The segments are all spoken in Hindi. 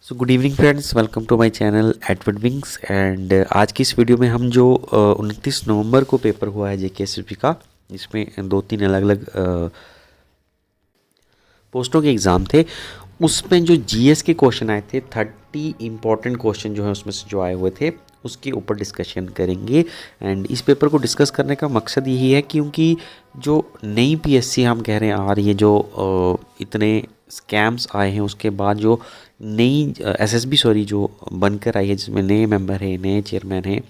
So good evening friends, welcome to my channel Edward Wings. And आज की इस वीडियो में हम जो 29 नवंबर को पेपर हुआ है जेकेएसएसबी का, इसमें दो तीन अलग अलग पोस्टों के एग्ज़ाम थे। उसमें जो जीएस के क्वेश्चन आए थे, 30 इंपॉर्टेंट क्वेश्चन जो है उसमें से जो आए हुए थे उसके ऊपर डिस्कशन करेंगे। एंड इस पेपर को डिस्कस करने का मकसद यही है क्योंकि जो नई पीएससी हम कह रहे हैं आ रही है, जो इतने स्कैम्स आए हैं, उसके बाद जो नई एसएसबी जो बनकर आई है, जिसमें नए मेंबर हैं, नए चेयरमैन हैं,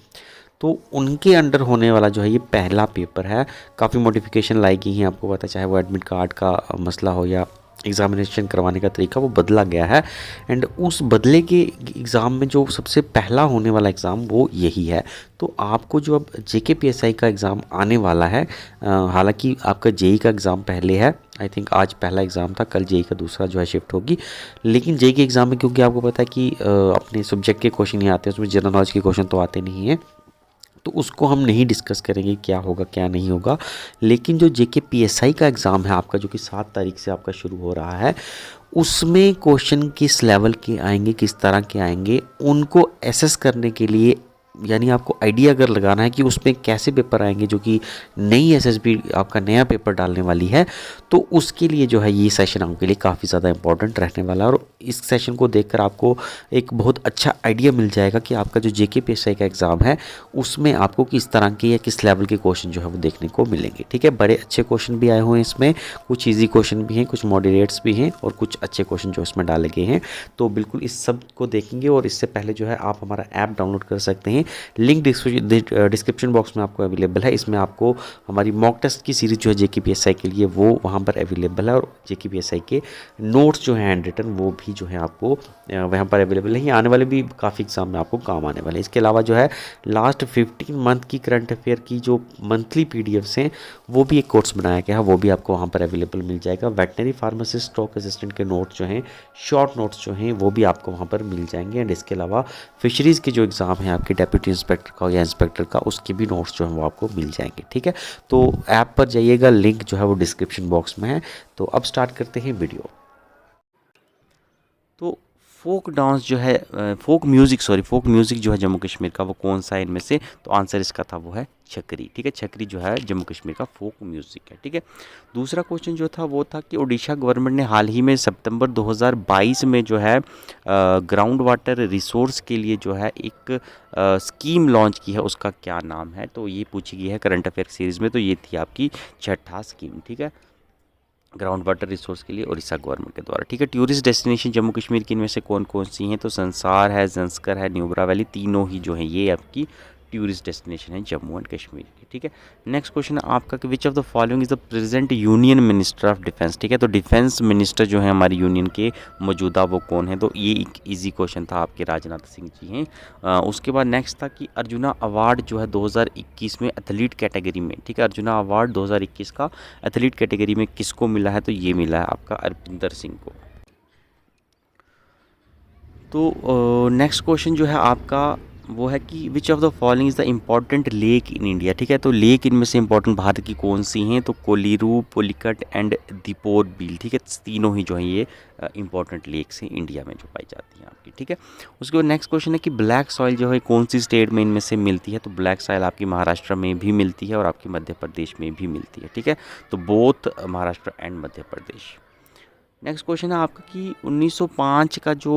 तो उनके अंडर होने वाला जो है ये पहला पेपर है। काफ़ी मॉडिफिकेशन लाई गई हैं, आपको पता, चाहे वो एडमिट कार्ड का मसला हो या एग्ज़ामिनेशन करवाने का तरीका, वो बदला गया है। एंड उस बदले के एग्ज़ाम में जो सबसे पहला होने वाला एग्ज़ाम वो यही है। तो आपको जो अब जेकेपीएसआई का एग्ज़ाम आने वाला है, हालांकि आपका जेई का एग्ज़ाम पहले है, आई थिंक आज पहला एग्ज़ाम था, कल जेई का दूसरा जो है शिफ्ट होगी। लेकिन जेई के एग्ज़ाम में क्योंकि आपको पता है कि अपने सब्जेक्ट के क्वेश्चन ही आते हैं, उसमें जनरल नॉलेज के क्वेश्चन तो आते नहीं हैं, तो उसको हम नहीं डिस्कस करेंगे क्या होगा क्या नहीं होगा। लेकिन जो जेकेपीएसआई का एग्ज़ाम है आपका, जो कि 7 तारीख से आपका शुरू हो रहा है, उसमें क्वेश्चन किस लेवल के आएंगे, किस तरह के आएंगे, उनको एसेस करने के लिए, यानी आपको आइडिया अगर लगाना है कि उसमें कैसे पेपर आएंगे, जो कि नई एसएसबी आपका नया पेपर डालने वाली है, तो उसके लिए जो है ये सेशन आपके लिए काफ़ी ज़्यादा इंपॉर्टेंट रहने वाला है। और इस सेशन को देखकर आपको एक बहुत अच्छा आइडिया मिल जाएगा कि आपका जो जेकेपीएसआई का एग्ज़ाम है उसमें आपको किस तरह के या किस लेवल के क्वेश्चन जो है वो देखने को मिलेंगे। ठीक है, बड़े अच्छे क्वेश्चन भी आए हुए हैं इसमें, कुछ ईजी क्वेश्चन भी हैं, कुछ मॉडरेट्स भी हैं, और कुछ अच्छे क्वेश्चन जो इसमें डाले गए हैं। तो बिल्कुल इस सब को देखेंगे। और इससे पहले जो है आप हमारा ऐप डाउनलोड कर सकते हैं, लिंक डिस्क्रिप्शन बॉक्स में आपको अवेलेबल है। इसमें आपको हमारी मॉक टेस्ट की सीरीज़ जो है जेकेपीएसआई के लिए, वो वहाँ पर अवेलेबल है, और जेकेपीएसआई के नोट्स जो हैं हैंड रिटन, वो भी जो है आपको वहाँ पर अवेलेबल है। आने वाले भी काफ़ी एग्जाम में आपको काम आने वाले हैं। इसके अलावा जो है लास्ट 15 मंथ की करंट अफेयर की जो मंथली पीडीएफ्स हैं, वो भी एक कोर्स बनाया गया है, वो भी आपको वहाँ पर अवेलेबल मिल जाएगा। वेटनरी फार्मासिस्ट स्टॉक असिस्टेंट के नोट्स जो हैं, शॉर्ट नोट्स जो हैं, वो भी आपको वहाँ पर मिल जाएंगे। एंड इसके अलावा फिशरीज़ के जो एग्ज़ाम है आपके डेप्यूटी इंस्पेक्टर का या इंस्पेक्टर का, उसके भी नोट्स जो हैं वो आपको मिल जाएंगे। ठीक है, तो ऐप पर जाइएगा, लिंक जो है वो डिस्क्रिप्शन बॉक्स में है। तो अब स्टार्ट करते हैं वीडियो। तो फोक डांस जो है, फोक म्यूज़िक जो है जम्मू कश्मीर का, वो कौन सा है इनमें से? तो आंसर इसका था वो है छकरी। ठीक है, छकरी जो है जम्मू कश्मीर का फोक म्यूज़िक है। ठीक है, दूसरा क्वेश्चन जो था वो था कि ओडिशा गवर्नमेंट ने हाल ही में सितंबर 2022 में जो है ग्राउंड वाटर रिसोर्स के लिए जो है एक स्कीम लॉन्च की है, उसका क्या नाम है? तो ये पूछी गई है करंट अफेयर सीरीज़ में। तो ये थी आपकी छठा स्कीम। ठीक है, ग्राउंड वाटर रिसोर्स के लिए उड़ीसा गवर्नमेंट के द्वारा। ठीक है, टूरिस्ट डेस्टिनेशन जम्मू कश्मीर की इनमें से कौन कौन सी हैं? तो संसार है, जंस्कर है, न्यूब्रा वैली, तीनों ही जो हैं ये आपकी टूरिस्ट डेस्टिनेशन है जम्मू एंड कश्मीर की। ठीक है, नेक्स्ट क्वेश्चन है आपका कि विच of the following is the present union minister of defence? ठीक है, तो डिफेंस मिनिस्टर जो है हमारी यूनियन के मौजूदा, वो कौन है? तो ये एक इजी क्वेश्चन था, आपके राजनाथ सिंह जी हैं। उसके बाद नेक्स्ट था कि अर्जुना अवार्ड जो है 2021 में एथलीट कैटेगरी में, ठीक है, अर्जुना अवार्ड 2021 का एथलीट कैटेगरी में किसको मिला है? तो ये मिला है आपका अरविंदर सिंह को। तो नेक्स्ट क्वेश्चन जो है आपका वो है कि विच of the following is the important lake in India? ठीक है, तो लेक इनमें से इंपॉर्टेंट भारत की कौन सी हैं? तो कोलीरू, पुलिकट एंड दीपोर बील। ठीक है, तीनों ही जो हैं ये इंपॉर्टेंट लेक्स हैं इंडिया में जो पाई जाती हैं आपकी। ठीक है, उसके बाद नेक्स्ट क्वेश्चन है कि ब्लैक सॉइल जो है कौन सी स्टेट में इनमें से मिलती है? तो ब्लैक सॉइल आपकी महाराष्ट्र में भी मिलती है और आपकी मध्य प्रदेश में भी मिलती है। ठीक है, तो both Maharashtra and Madhya Pradesh. Next question है आपका कि 1905 का जो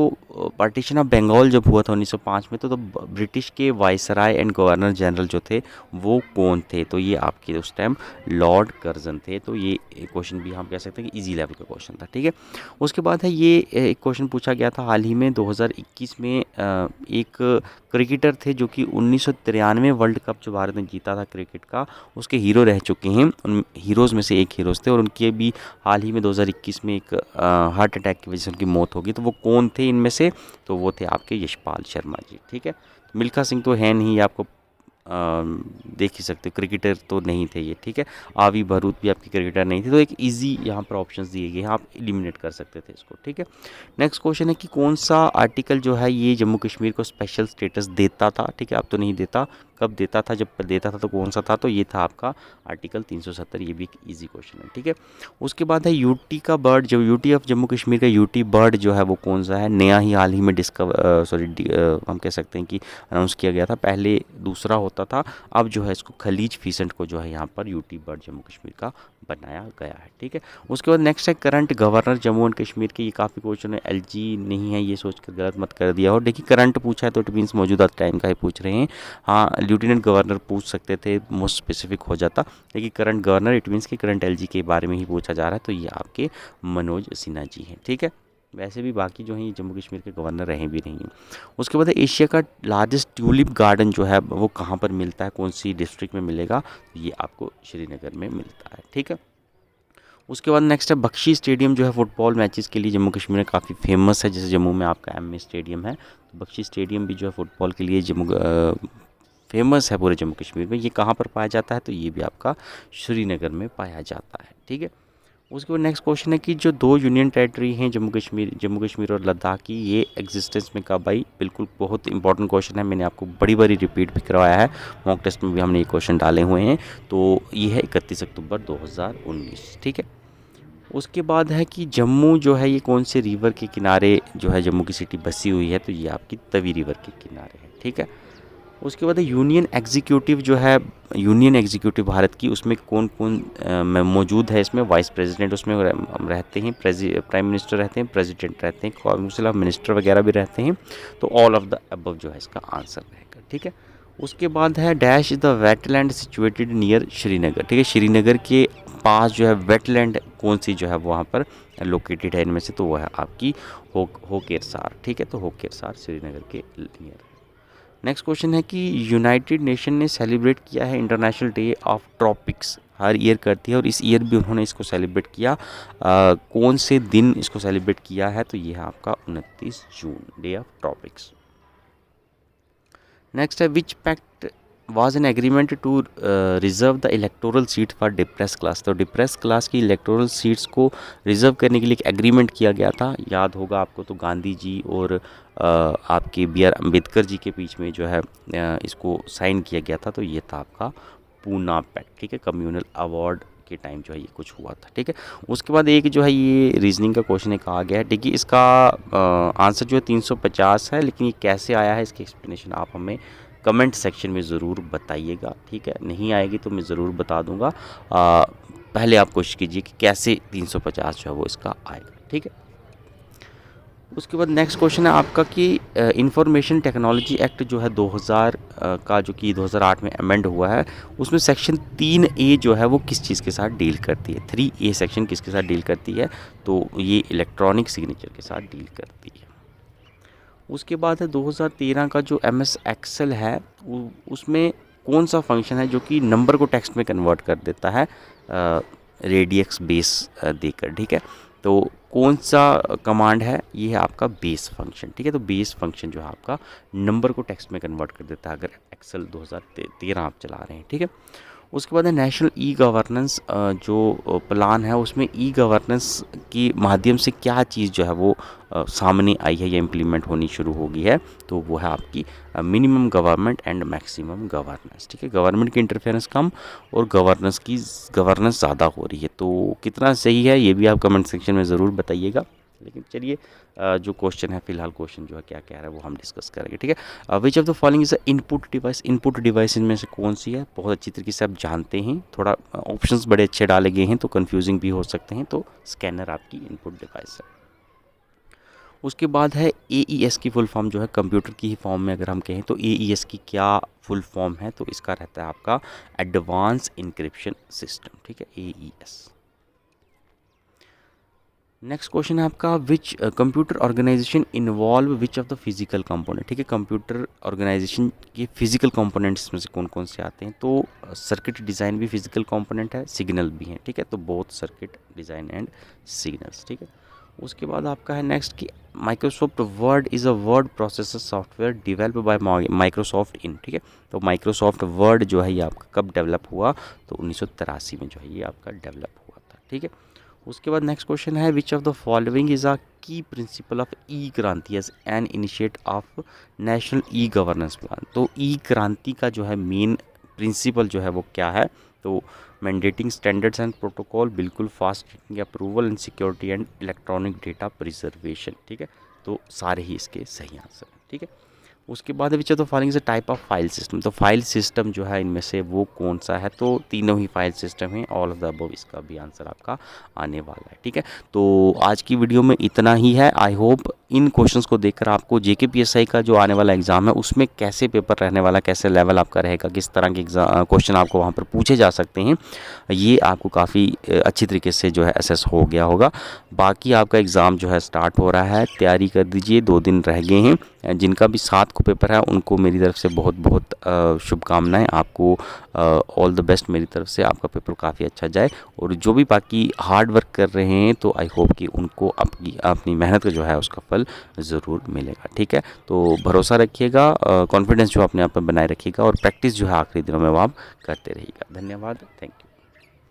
पार्टीशन ऑफ बंगाल जब हुआ था 1905 में, तो ब्रिटिश के वाइसराय एंड गवर्नर जनरल जो थे वो कौन थे? तो ये आपके उस टाइम लॉर्ड कर्जन थे। तो ये क्वेश्चन भी हम कह सकते हैं कि इजी लेवल का क्वेश्चन था। ठीक है, उसके बाद है ये एक क्वेश्चन पूछा गया था हाल ही में 2021 में, एक क्रिकेटर थे जो कि 1993 वर्ल्ड कप जो भारत ने जीता था क्रिकेट का, उसके हीरो रह चुके हैं, उन हीरोज़ में से एक हीरोज़ थे, और उनके भी हाल ही में 2021 में एक हार्ट अटैक की वजह से उनकी मौत होगी। तो वो कौन थे इनमें से? तो वो थे आपके यशपाल शर्मा जी। ठीक है, तो मिल्खा सिंह तो है नहीं, आपको देख ही सकते हो, क्रिकेटर तो नहीं थे ये। ठीक है, आवी बरूद भी आपकी क्रिकेटर नहीं थे। तो एक इजी यहाँ पर ऑप्शंस दिए गए हैं, आप एलिमिनेट कर सकते थे इसको। ठीक है, नेक्स्ट क्वेश्चन है कि कौन सा आर्टिकल जो है ये जम्मू कश्मीर को स्पेशल स्टेटस देता था? ठीक है, अब तो नहीं देता, कब देता था, जब देता था तो कौन सा था, तो ये था आपका आर्टिकल 370। ये भी एक ईजी क्वेश्चन है, ठीक है। उसके बाद है यूटी का बर्ड, जो यूटी ऑफ जम्मू कश्मीर का यूटी बर्ड जो है वो कौन सा है, नया ही हाल ही में हम कह सकते हैं कि अनाउंस किया गया था। पहले दूसरा होता था, अब जो है इसको खलीज फीसेंट को जो है यहाँ पर यूटी बर्ड जम्मू कश्मीर का बनाया गया है, ठीक है। उसके बाद नेक्स्ट है current governor Jammu and Kashmir के। ये काफ़ी क्वेश्चन है, एलजी नहीं है, ये सोच कर गलत मत कर दिया। और देखिए करंट पूछा है तो इट मीन्स मौजूदा टाइम का ही पूछ रहे हैं। हाँ, लेफ्टिनेंट गवर्नर पूछ सकते थे, मोस्ट स्पेसिफिक हो जाता, लेकिन करंट गवर्नर इट मीन्स कि करंट एलजी के बारे में ही पूछा जा रहा है, तो ये आपके मनोज सिन्हा जी हैं, ठीक है। वैसे भी बाकी जो हैं जम्मू कश्मीर के गवर्नर रहे भी नहीं हैं। उसके बाद एशिया का लार्जेस्ट ट्यूलिप गार्डन जो है वो कहाँ पर मिलता है, कौन सी डिस्ट्रिक्ट में मिलेगा, ये आपको श्रीनगर में मिलता है, ठीक है। उसके बाद नेक्स्ट है बख्शी स्टेडियम जो है फुटबॉल मैचेस के लिए जम्मू कश्मीर में काफ़ी फेमस है। जैसे जम्मू में आपका एम ए स्टेडियम है, तो बख्शी स्टेडियम भी जो है फुटबॉल के लिए फेमस है पूरे जम्मू कश्मीर में। ये कहाँ पर पाया जाता है, तो ये भी आपका श्रीनगर में पाया जाता है, ठीक है। उसके बाद नेक्स्ट क्वेश्चन है कि जो दो यूनियन टेरिटरी हैं जम्मू कश्मीर और लद्दाख की, ये एग्जिस्टेंस में कब आई। बिल्कुल बहुत इंपॉर्टेंट क्वेश्चन है, मैंने आपको बड़ी बारी रिपीट भी करवाया है, मॉक टेस्ट में भी हमने ये क्वेश्चन डाले हुए हैं। तो ये है 31 अक्टूबर 2019, ठीक है। उसके बाद है कि जम्मू जो है ये कौन से रिवर के किनारे जो है जम्मू की सिटी बसी हुई है, तो ये आपकी तवी रिवर के किनारे है, ठीक है। उसके बाद यूनियन एग्जीक्यूटिव जो है, यूनियन एग्जीक्यूटिव भारत की, उसमें कौन कौन मौजूद है, इसमें वाइस प्रेसिडेंट उसमें रहते हैं, प्राइम मिनिस्टर रहते हैं, प्रेसिडेंट रहते हैं, काउंसिल ऑफ मिनिस्टर वगैरह भी रहते हैं। तो ऑल ऑफ द अबव जो है इसका आंसर रहेगा, ठीक है। उसके बाद है dash is the wetland situated near Srinagar, ठीक है। श्रीनगर के पास जो है वेटलैंड कौन सी जो है वहाँ पर लोकेटेड है इनमें से, तो वो है आपकी होकेरसार, ठीक है। तो होकेरसार श्रीनगर के नियर। नेक्स्ट क्वेश्चन है कि यूनाइटेड नेशन ने सेलिब्रेट किया है international day of tropics, her year करती है और इस ईयर भी उन्होंने इसको सेलिब्रेट किया। कौन से दिन इसको सेलिब्रेट किया है, तो ये है आपका 29 June, day of tropics. Next है which pact was an agreement to reserve the electoral seat for depress class. तो डिप्रेस क्लास की इलेक्टोरल सीट्स को रिजर्व करने के लिए एक एग्रीमेंट किया गया था, याद होगा आपको। तो गांधी जी और आपके बी आर अम्बेडकर जी के बीच में जो है इसको साइन किया गया था, तो ये था आपका पूना पैक्ट, ठीक है। कम्युनल अवार्ड के टाइम जो है ये कुछ हुआ था, ठीक है। उसके बाद एक जो है ये रीजनिंग का क्वेश्चन एक आ गया है, ठीक है। इसका आंसर जो है 350 है, लेकिन ये कैसे आया है इसकी एक्सप्लेनेशन आप हमें कमेंट सेक्शन में ज़रूर बताइएगा, ठीक है। नहीं आएगी तो मैं ज़रूर बता दूंगा। पहले आप कोशिश कीजिए कि कैसे 350 जो है वो इसका आएगा, ठीक है। उसके बाद नेक्स्ट क्वेश्चन है आपका कि इंफॉर्मेशन टेक्नोलॉजी एक्ट जो है 2000 का, जो कि 2008 में अमेंड हुआ है, उसमें सेक्शन 3A जो है वो किस चीज़ के साथ डील करती है। 3A सेक्शन किसके साथ डील करती है, तो ये इलेक्ट्रॉनिक सिग्नेचर के साथ डील करती है। उसके बाद है 2013 का जो MS एक्सेल है, उसमें कौन सा फंक्शन है जो कि नंबर को टेक्स्ट में कन्वर्ट कर देता है रेडियस बेस देकर, ठीक है। तो कौन सा कमांड है, ये है आपका बेस फंक्शन, ठीक है। तो बेस फंक्शन जो है आपका नंबर को टेक्स्ट में कन्वर्ट कर देता है अगर एक्सेल 2013 आप चला रहे हैं, ठीक है। उसके बाद है नेशनल ई गवर्नेंस जो प्लान है, उसमें ई गवर्नेंस के माध्यम से क्या चीज़ जो है वो सामने आई है या इम्प्लीमेंट होनी शुरू हो गई है, तो वो है आपकी minimum government and maximum governance, ठीक है। गवर्नमेंट की इंटरफेरेंस कम और गवर्नेंस ज़्यादा हो रही है, तो कितना सही है ये भी आप कमेंट सेक्शन में ज़रूर बताइएगा। लेकिन चलिए जो क्वेश्चन है, फिलहाल क्वेश्चन जो है क्या कह रहा है वो हम डिस्कस करेंगे, ठीक है। Which of the following is a input device. Input device में से कौन सी है, बहुत अच्छी तरीके से आप जानते हैं, थोड़ा ऑप्शंस बड़े अच्छे डाले गए हैं तो कंफ्यूजिंग भी हो सकते हैं। तो स्कैनर आपकी इनपुट डिवाइस है। उसके बाद है AES की फुल फॉर्म जो है, कंप्यूटर की ही फॉर्म में अगर हम कहें तो AES की क्या फुल फॉर्म है, तो इसका रहता है आपका एडवांस इंक्रिप्शन सिस्टम, ठीक है, AES। नेक्स्ट क्वेश्चन है आपका which computer organization involve which of the physical component, ठीक है। कंप्यूटर ऑर्गेनाइजेशन के फिजिकल कंपोनेंट्स में से कौन कौन से आते हैं, तो सर्किट डिज़ाइन भी फिजिकल कंपोनेंट है, सिग्नल भी है, ठीक है। तो both circuit design and signals, ठीक है। उसके बाद आपका है नेक्स्ट कि Microsoft Word is a word processor software develop by Microsoft in, ठीक है। तो माइक्रोसॉफ्ट वर्ड जो है ये आपका कब डेवलप हुआ, तो 1983 में जो है ये आपका डेवलप हुआ था, ठीक है। उसके बाद नेक्स्ट क्वेश्चन है, which of the following is a key principle of e Kranti as an initiate of national e governance plan. तो ई क्रांति का जो है मेन प्रिंसिपल जो है वो क्या है, तो मैंडेटिंग स्टैंडर्ड्स एंड प्रोटोकॉल, बिल्कुल fast rating approval and security and electronic data preservation. ठीक है, तो सारे ही इसके सही आंसर हैं। ठीक है, उसके बाद विच of the following is a type of file system. तो फाइल सिस्टम जो है इनमें से वो कौन सा है, तो तीनों ही फाइल सिस्टम है, ऑल ऑफ द अबव इसका भी आंसर आपका आने वाला है। ठीक है, तो आज की वीडियो में इतना ही है। आई होप इन क्वेश्चंस को देखकर आपको JKPSI का जो आने वाला एग्ज़ाम है उसमें कैसे पेपर रहने वाला, कैसे लेवल आपका रहेगा, किस तरह के क्वेश्चन आपको वहाँ पर पूछे जा सकते हैं, ये आपको काफ़ी अच्छी तरीके से जो है असेस हो गया होगा। बाकी आपका एग्ज़ाम जो है स्टार्ट हो रहा है, तैयारी कर दीजिए, 2 दिन रह गए हैं। जिनका भी 7 को पेपर है उनको मेरी तरफ से बहुत बहुत शुभकामनाएं। आपको ऑल द बेस्ट मेरी तरफ से, आपका पेपर काफ़ी अच्छा जाए। और जो भी बाकी हार्ड वर्क कर रहे हैं तो आई होप कि उनको अपनी मेहनत का जो है उसका फल ज़रूर मिलेगा। ठीक है, तो भरोसा रखिएगा, कॉन्फिडेंस जो अपने आप में बनाए रखिएगा और प्रैक्टिस जो है आखिरी दिनों में वो आप करते रहिएगा। धन्यवाद, थैंक यू।